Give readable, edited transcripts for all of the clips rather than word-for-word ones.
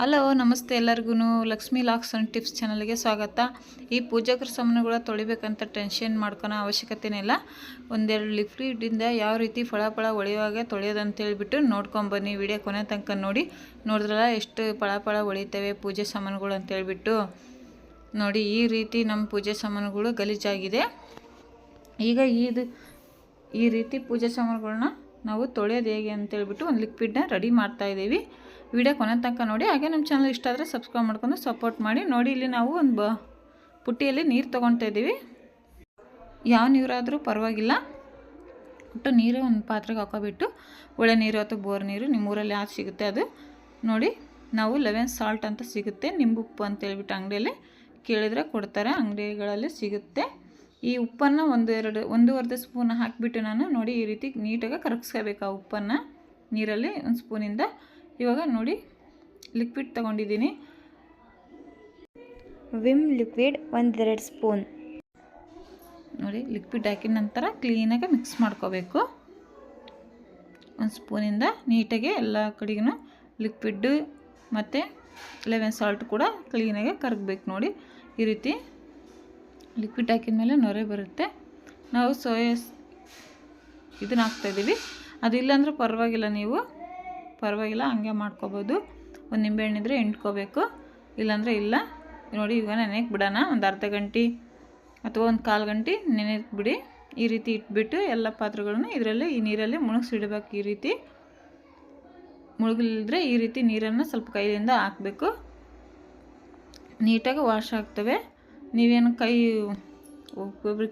Hello ನಮಸ್ತೆ ಎಲ್ಲರಿಗೂ Lakshmi LOX and tips ಚಾನಲ್ಗೆ ಸ್ವಾಗತ. ಈ ಪೂಜಕರ ಸಾಮಾನುಗಳ ತೊಳಿಬೇಕಂತ ಟೆನ್ಷನ್ ಮಾಡ್ಕೊಳೋ ಅವಶ್ಯಕತೆನೇ ಇಲ್ಲ. ಒಂದೆರಡು ಲಿಕ್ವಿಡಿಂದ ಯಾವ ರೀತಿ ಫಳ ಹೊಳೆಯುವಾಗ ತೊಳೆಯೋದಂತ ಹೇಳ್ಬಿಟ್ಟು ನೋಡ್ಕೊಂಬನ್ನಿ. ವಿಡಿಯೋ ಕೊನೆ ತನಕ ನೋಡಿದ್ರಲ್ಲ ಎಷ್ಟು ಫಳ ಹೊಳಿತವೆ ಪೂಜೆ ಸಾಮಾನುಗಳು ಅಂತ ಹೇಳ್ಬಿಟ್ಟು. ನೋಡಿ, ಈ ರೀತಿ ನಮ್ಮ ಪೂಜೆ ಸಾಮಾನುಗಳು ಗಲೀಜಾಗಿದೆ. ಈಗ ಈ ರೀತಿ ಪೂಜೆ ಸಾಮಾನುಗಳನ್ನ ನಾವು ತೊಳೆಯೋದು ಹೇಗೆ ಅಂತೇಳ್ಬಿಟ್ಟು ಒಂದು ಲಿಕ್ವಿಡ್ನ ರೆಡಿ ಮಾಡ್ತಾಯಿದ್ದೀವಿ. ವಿಡಿಯೋ ಕೊನೆ ತನಕ ನೋಡಿ. ಹಾಗೆ ನಮ್ಮ ಚಾನಲ್ ಇಷ್ಟ ಆದರೆ ಸಬ್ಸ್ಕ್ರೈಬ್ ಮಾಡ್ಕೊಂಡು ಸಪೋರ್ಟ್ ಮಾಡಿ. ನೋಡಿ, ಇಲ್ಲಿ ನಾವು ಒಂದು ಪುಟ್ಟಿಯಲ್ಲಿ ನೀರು ತೊಗೊಳ್ತಾ ಇದ್ದೀವಿ. ಯಾವ ನೀರಾದರೂ ಪರವಾಗಿಲ್ಲ, ಒಟ್ಟು ನೀರು ಒಂದು ಪಾತ್ರೆಗೆ ಹಾಕೋಬಿಟ್ಟು ಒಳ್ಳೆ ನೀರು ಅಥವಾ ಬೋರ್ ನೀರು ನಿಮ್ಮೂರಲ್ಲಿ ಯಾವ್ದು ಸಿಗುತ್ತೆ ಅದು ನೋಡಿ. ನಾವು ಲೆಮನ್ ಸಾಲ್ಟ್ ಅಂತ ಸಿಗುತ್ತೆ, ನಿಂಬುಪ್ಪು ಅಂತೇಳ್ಬಿಟ್ಟು ಅಂಗಡಿಯಲ್ಲಿ ಕೇಳಿದ್ರೆ ಕೊಡ್ತಾರೆ, ಅಂಗಡಿಗಳಲ್ಲಿ ಸಿಗುತ್ತೆ. ಈ ಉಪ್ಪನ್ನು ಒಂದೂವರೆ ಸ್ಪೂನ್ ಹಾಕಿಬಿಟ್ಟು ನಾನು ನೋಡಿ ಈ ರೀತಿ ನೀಟಾಗಿ ಕರಗಿಸ್ಕೋಬೇಕು ಆ ಉಪ್ಪನ್ನು ನೀರಲ್ಲಿ ಒಂದು ಸ್ಪೂನಿಂದ. ಇವಾಗ ನೋಡಿ ಲಿಕ್ವಿಡ್ ತೊಗೊಂಡಿದ್ದೀನಿ, ವಿಮ್ ಲಿಕ್ವಿಡ್ 1-2 ಸ್ಪೂನ್. ನೋಡಿ ಲಿಕ್ವಿಡ್ ಹಾಕಿದ ನಂತರ ಕ್ಲೀನಾಗಿ ಮಿಕ್ಸ್ ಮಾಡ್ಕೋಬೇಕು. ಒಂದು ಸ್ಪೂನಿಂದ ನೀಟಾಗಿ ಎಲ್ಲ ಕಡೆಗೂ ಲಿಕ್ವಿಡ್ಡು ಮತ್ತು ಲೆಮನ್ ಸಾಲ್ಟ್ ಕೂಡ ಕ್ಲೀನಾಗಿ ಕರಗಬೇಕು. ನೋಡಿ ಈ ರೀತಿ ಲಿಕ್ವಿಡ್ ಹಾಕಿದ ಮೇಲೆ ನೊರೆ ಬರುತ್ತೆ. ನಾವು ಇದನ್ನ ಹಾಕ್ತಾಯಿದ್ದೀವಿ. ಅದಿಲ್ಲಾಂದ್ರೆ ಪರವಾಗಿಲ್ಲ ಹಂಗೆ ಮಾಡ್ಕೋಬೋದು. ಒಂದು ನಿಂಬೆಹಣ್ಣಿದ್ರೆ ಹಿಂಡ್ಕೋಬೇಕು, ಇಲ್ಲಾಂದರೆ ಇಲ್ಲ. ನೋಡಿ ಈಗ ನೆನೆಯಕ್ಕೆ ಬಿಡೋಣ, ಒಂದು ಅರ್ಧ ಗಂಟೆ ಅಥವಾ ಒಂದು ಕಾಲು ಗಂಟೆ ನೆನೆಯಕ್ಕೆ ಬಿಡಿ. ಈ ರೀತಿ ಇಟ್ಬಿಟ್ಟು ಎಲ್ಲ ಪಾತ್ರೆಗಳನ್ನು ಈ ನೀರಲ್ಲಿ ಮುಳುಗಿಸಿಡ್ಬೇಕು. ಈ ರೀತಿ ಮುಳುಗಿಲ್ದ್ರೆ ಈ ರೀತಿ ನೀರನ್ನು ಸ್ವಲ್ಪ ಕೈಯಿಂದ ಹಾಕಬೇಕು. ನೀಟಾಗಿ ವಾಶ್ ಆಗ್ತವೆ. ನೀವೇನು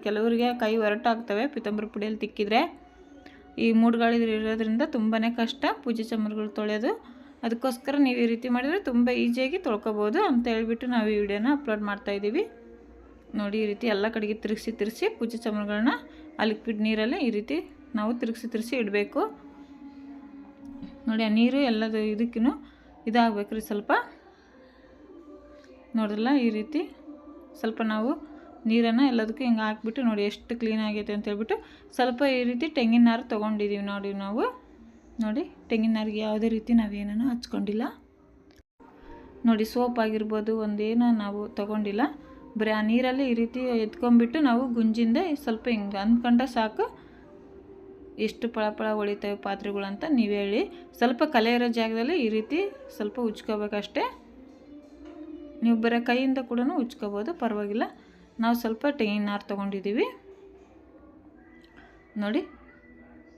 ಕೆಲವರಿಗೆ ಕೈ ಹೊರಟಾಗ್ತವೆ ಪಿತಾಂಬರಿ ಪುಡಿಯಲ್ಲಿ ತಿಕ್ಕಿದ್ರೆ. ಈ ಮೂಡುಗಳಿರೋದ್ರಿಂದ ತುಂಬಾ ಕಷ್ಟ ಪೂಜೆ ಸಾಮಾನುಗಳು ತೊಳೆಯೋದು. ಅದಕ್ಕೋಸ್ಕರ ನೀವು ಈ ರೀತಿ ಮಾಡಿದರೆ ತುಂಬ ಈಸಿಯಾಗಿ ತೊಳ್ಕೊಬೋದು ಅಂತ ಹೇಳ್ಬಿಟ್ಟು ನಾವು ಈ ವಿಡಿಯೋನ ಅಪ್ಲೋಡ್ ಮಾಡ್ತಾಯಿದ್ದೀವಿ. ನೋಡಿ ಈ ರೀತಿ ಎಲ್ಲ ಕಡೆಗೆ ತಿರುಗಿಸಿ ಪೂಜೆ ಸಾಮಾನುಗಳನ್ನ ಆ ಲಿಕ್ವಿಡ್ ನೀರಲ್ಲಿ ಈ ರೀತಿ ನಾವು ತಿರುಗಿಸಿ ಇಡಬೇಕು. ನೋಡಿ ಆ ನೀರು ಎಲ್ಲದು ಇದಕ್ಕೂ ಇದಾಗಬೇಕ್ರಿ ಸ್ವಲ್ಪ. ನೋಡಿರಲ್ಲ ಈ ರೀತಿ ಸ್ವಲ್ಪ ನಾವು ನೀರನ್ನು ಎಲ್ಲದಕ್ಕೂ ಹಿಂಗೆ ಹಾಕ್ಬಿಟ್ಟು ನೋಡಿ ಎಷ್ಟು ಕ್ಲೀನ್ ಆಗೈತೆ ಅಂತ ಹೇಳ್ಬಿಟ್ಟು ಸ್ವಲ್ಪ ಈ ರೀತಿ ತೆಂಗಿನ ನಾರು ತೊಗೊಂಡಿದ್ದೀವಿ. ನೋಡಿ ತೆಂಗಿನ ನಾರಿಗೆ ಯಾವುದೇ ರೀತಿ ನಾವೇನೂ ಹಚ್ಕೊಂಡಿಲ್ಲ. ನೋಡಿ ಸೋಪ್ ಆಗಿರ್ಬೋದು ಒಂದೇನೋ ನಾವು ತೊಗೊಂಡಿಲ್ಲ, ಬರೀ ಆ ನೀರಲ್ಲಿ ಈ ರೀತಿ ಎತ್ಕೊಂಡ್ಬಿಟ್ಟು ನಾವು ಗುಂಜಿಂದ ಸ್ವಲ್ಪ ಹಿಂಗೆ ಅಂದ್ಕೊಂಡ್ರೆ ಸಾಕು ಎಷ್ಟು ಫಳ ಹೊಳಿತವೆ ಪಾತ್ರೆಗಳು ಅಂತ ನೀವು ಹೇಳಿ. ಸ್ವಲ್ಪ ಕಲೆ ಇರೋ ಜಾಗದಲ್ಲಿ ಈ ರೀತಿ ಸ್ವಲ್ಪ ಉಜ್ಕೋಬೇಕಷ್ಟೇ. ನೀವು ಬರೀ ಕೈಯಿಂದ ಕೂಡ ಉಜ್ಕೋಬೋದು, ಪರವಾಗಿಲ್ಲ. ನಾವು ಸ್ವಲ್ಪ ತೆಂಗಿನ ನಾರು ತೊಗೊಂಡಿದ್ದೀವಿ. ನೋಡಿ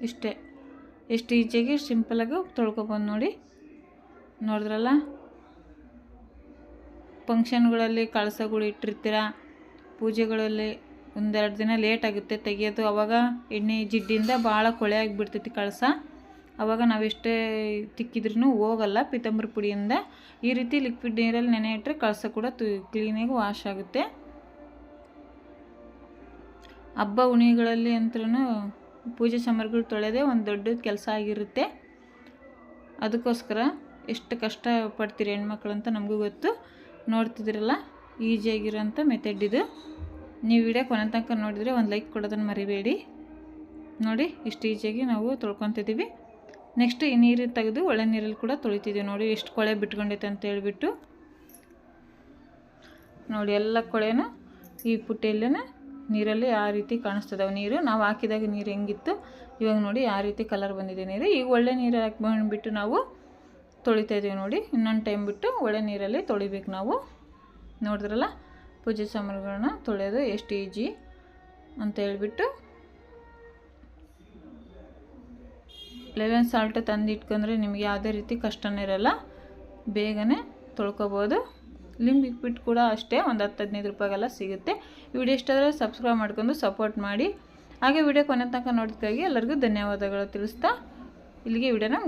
ಇಷ್ಟೇ, ಎಷ್ಟು ಈಜಿಯಾಗಿ ಸಿಂಪಲಾಗಿ ತೊಳ್ಕೊಬೋದು. ನೋಡಿದ್ರಲ್ಲ, ಫಂಕ್ಷನ್ಗಳಲ್ಲಿ ಕಳಸಗಳು ಇಟ್ಟಿರ್ತೀರ, ಪೂಜೆಗಳಲ್ಲಿ ಒಂದೆರಡು ದಿನ ಲೇಟ್ ಆಗುತ್ತೆ ತೆಗಿಯೋದು. ಆವಾಗ ಎಣ್ಣೆ ಜಿಡ್ಡಿಂದ ಭಾಳ ಕೊಳೆ ಆಗಿಬಿಡ್ತೈತಿ ಕಳಸ. ಆವಾಗ ನಾವೆಷ್ಟೇ ತಿಕ್ಕಿದ್ರೂ ಹೋಗಲ್ಲ ಪಿತಾಂಬರಿ ಪುಡಿಯಿಂದ. ಈ ರೀತಿ ಲಿಕ್ವಿಡ್ ನೀರಲ್ಲಿ ನೆನೆ ಇಟ್ಟರೆ ಕಳಸ ಕೂಡ ಕ್ಲೀನಾಗಿ ವಾಶ್ ಆಗುತ್ತೆ. ಹಬ್ಬ ಹುಣಿಗಳಲ್ಲಿ ಅಂತೂ ಪೂಜೆ ಸಾಮಾನುಗಳು ತೊಳೆಯೋದೇ ಒಂದು ದೊಡ್ಡ ಕೆಲಸ ಆಗಿರುತ್ತೆ. ಅದಕ್ಕೋಸ್ಕರ ಎಷ್ಟು ಕಷ್ಟ ಪಡ್ತೀರಿ ಹೆಣ್ಮಕ್ಳು ಅಂತ ನಮಗೂ ಗೊತ್ತು. ನೋಡ್ತಿದ್ದೀರಲ್ಲ, ಈಸಿಯಾಗಿರೋಂಥ ಮೆಥಡ್ ಇದು. ನೀವು ವಿಡಿಯೋ ಕೊನೆ ತನಕ ನೋಡಿದರೆ ಒಂದು ಲೈಕ್ ಕೊಡೋದನ್ನು ಮರಿಬೇಡಿ. ನೋಡಿ ಇಷ್ಟು ಈಸಿಯಾಗಿ ನಾವು ತೊಳ್ಕೊತಿದ್ದೀವಿ. ನೆಕ್ಸ್ಟ್ ಈ ನೀರು ತೆಗೆದು ಒಳ್ಳೆ ನೀರಲ್ಲಿ ಕೂಡ ತೊಳಿತಿದ್ದೀವಿ. ನೋಡಿ ಎಷ್ಟು ಕೊಳೆ ಬಿಟ್ಕೊಂಡೈತೆ ಅಂತ ಹೇಳ್ಬಿಟ್ಟು. ನೋಡಿ ಎಲ್ಲ ಕೊಳೆನೂ ಈ ಪುಟ್ಟಿಯಲ್ಲೇ ನೀರಲ್ಲಿ ಆ ರೀತಿ ಕಾಣಿಸ್ತದವೆ. ನೀರು ನಾವು ಹಾಕಿದಾಗ ನೀರು ಹೆಂಗಿತ್ತು, ಇವಾಗ ನೋಡಿ ಯಾವ ರೀತಿ ಕಲರ್ ಬಂದಿದೆ ನೀರು. ಈಗ ಒಳ್ಳೆ ನೀರು ಹಾಕ್ಬಿಟ್ಟು ನಾವು ತೊಳಿತಾಯಿದ್ದೀವಿ. ನೋಡಿ ಇನ್ನೊಂದು ಟೈಮ್ ಬಿಟ್ಟು ಒಳ್ಳೆ ನೀರಲ್ಲಿ ತೊಳಿಬೇಕು ನಾವು. ನೋಡಿದ್ರಲ್ಲ, ಪೂಜೆ ಸಾಮಾನುಗಳನ್ನ ತೊಳೆಯೋದು ಎಷ್ಟು ಈಜಿ ಅಂತ ಹೇಳ್ಬಿಟ್ಟು. ಲೆಮನ್ ಸಾಲ್ಟ್ ತಂದು ಇಟ್ಕೊಂಡ್ರೆ ನಿಮಗೆ ಯಾವುದೇ ರೀತಿ ಕಷ್ಟನೇ ಇರೋಲ್ಲ, ಬೇಗನೆ ತೊಳ್ಕೊಬೋದು. ಲಿಕ್ವಿಡ್ ಕೂಡ ಅಷ್ಟೇ ಒಂದು 10-15 ರೂಪಾಯಿಗೆಲ್ಲ ಸಿಗುತ್ತೆ. ವಿಡಿಯೋ ಇಷ್ಟ ಆದರೆ ಸಬ್ಸ್ಕ್ರೈಬ್ ಮಾಡ್ಕೊಂಡು ಸಪೋರ್ಟ್ ಮಾಡಿ. ಹಾಗೆ ವಿಡಿಯೋ ಕೊನೆ ತನಕ ನೋಡೋದಕ್ಕಾಗಿ ಎಲ್ಲರಿಗೂ ಧನ್ಯವಾದಗಳು ತಿಳಿಸ್ತಾ ಇಲ್ಲಿಗೆ ವಿಡಿಯೋನ